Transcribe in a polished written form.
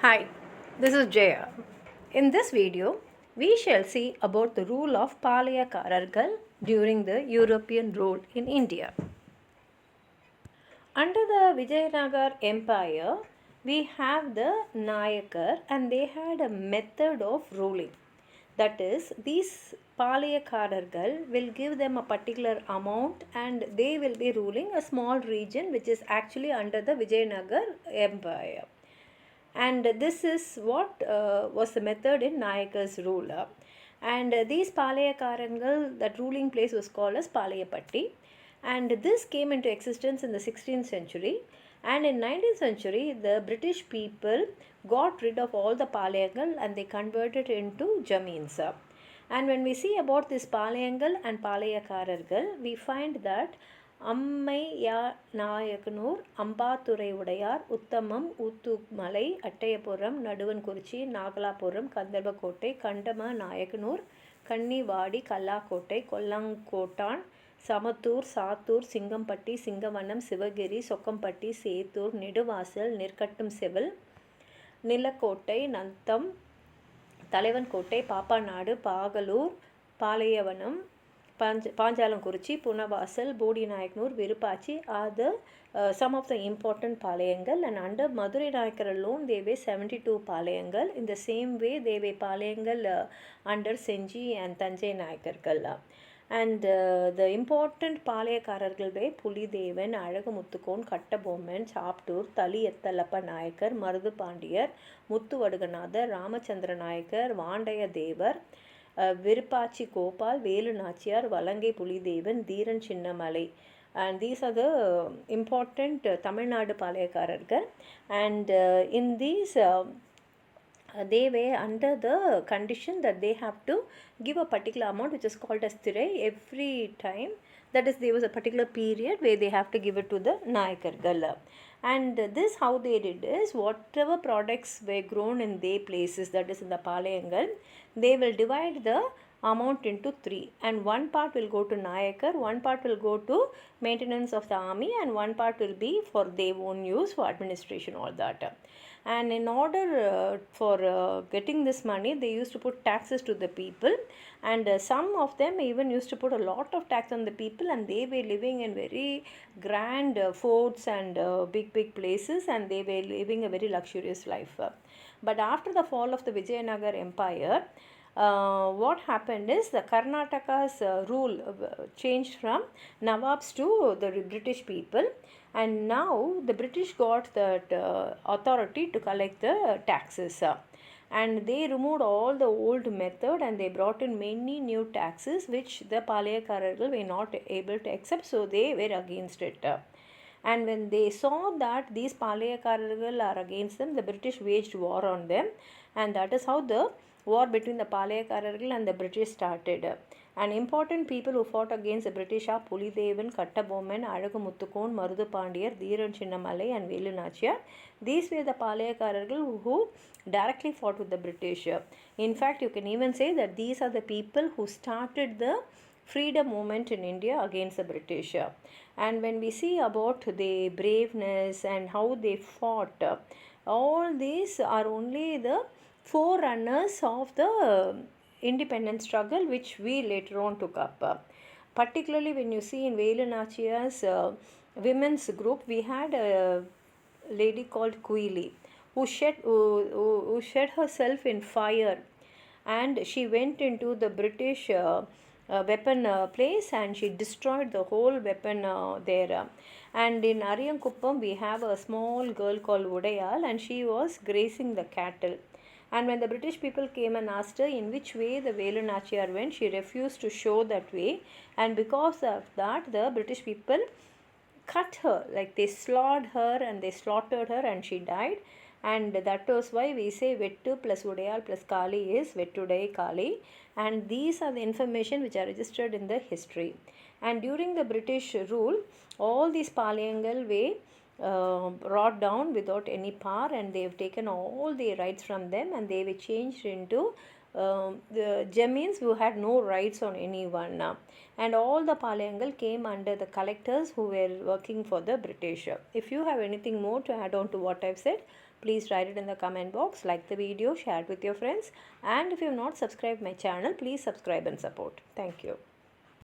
Hi, this is Jaya. In this video, we shall see about the rule of Palayakarargal during the European rule in India. Under the Vijayanagar Empire, we have the Nayakar and they had a method of ruling. That is, these Palayakarargal will give them a particular amount and they will be ruling a small region which is actually under the Vijayanagar Empire. And this is what was the method in Nayaka's rule. And these Palayakarangal, that ruling place was called as Palayapatti. And this came into existence in the 16th century. And in 19th century, the British people got rid of all the Palayangal and they converted into Jameens. And when we see about this Palayangal and Palayakarargal, we find that அம்மையா நாயக்கனூர் அம்பாத்துரை உடையார் உத்தமம் ஊத்துமலை அட்டையபுரம் நடுவன்குறிச்சி நாகலாபுரம் கந்தர்வக்கோட்டை கண்டம நாயக்கனூர் கன்னிவாடி கல்லாக்கோட்டை கொல்லங்கோட்டான் சமத்தூர் சாத்தூர் சிங்கம்பட்டி சிங்கவனம் சிவகிரி சொக்கம்பட்டி சேத்தூர் நெடுவாசல் நெற்கட்டும் Seval Nilakottai Natham Thalaivankottai Pappanadu Bagalur பாளையவனம் Panjalankurchi, Punavasal, Bodinayakanur, Virupachi are the some of the important Palayangal, and under Madurai Nayakar alone they were 72 Palayangal. In the same way they were Palayangal under Senji and Tanjai Nayakargal. And the important Palayakarargal were Pulidevan, Azhagamuttukon, Kattabomman, Chaptur, Tali Ettalappa Nayakar, Marudhu Pandiyar, Muthu Vadaganatha, Ramachandra Nayakar, Vandaya Devar, Virupachi Gopal, Velu Nachiyar, Valangai Pulidevan, Dheeran Chinnamalai. And these are the important Tamil Nadu Palayakarargal. And in these, they were under the condition that they have to give a particular amount which is called as Thirai every time. That is, there was a particular period where they have to give it to the Nayakargal. And this how they did is, whatever products were grown in their places, that is in the Palayangal, they will divide the amount into three, and one part will go to Nayakar, one part will go to maintenance of the army, and one part will be for their own use for administration, all that. And in order for getting this money, they used to put taxes to the people, and some of them even used to put a lot of tax on the people, and they were living in very grand forts and big places, and they were living a very luxurious life. But after the fall of the Vijayanagar Empire, what happened is the Karnataka's rule changed from Nawabs to the British people, and now the British got that authority to collect the taxes. And they removed all the old method and they brought in many new taxes which the Palayakarargal were not able to accept, so they were against it. And when they saw that these Palayakarargal are against them, the British waged war on them, and that is how the war between the Palayakarargal and the British started. And important people who fought against the British are Pulidevan, Kattabomman, Azhagamuttukon, Marudhu Pandiyar, Dheeran Chinnamalai and Velu Nachiyar. These were the Palayakarargal who directly fought with the British. In fact, you can even say that these are the people who started the freedom movement in India against the British. And when we see about the braveness and how they fought, all these are only the forerunners of the independence struggle which we later on took up. Particularly when you see in Velu Nachiyar's women's group, we had a lady called Kuili who shed herself in fire, and she went into the British weapon place and she destroyed the whole weapon there. And in Ariyankuppam we have a small girl called Udayal, and she was grazing the cattle. And when the British people came and asked her in which way the Velu Nachiyar went, she refused to show that way, and because of that the British people cut her, like they slaughtered her and she died. And that was why we say Vettu plus Udayal plus Kali is Vettudai Kali, and these are the information which are registered in the history. And during the British rule, all these Palayangal were brought down without any power, and they have taken all the rights from them, and they were changed into the Jameens who had no rights on anyone. And all the Palayangal came under the collectors who were working for the British. If you have anything more to add on to what I've said, Please write it in the comment box, like the video, share it with your friends, and if you have not subscribed my channel, please subscribe and support. Thank you.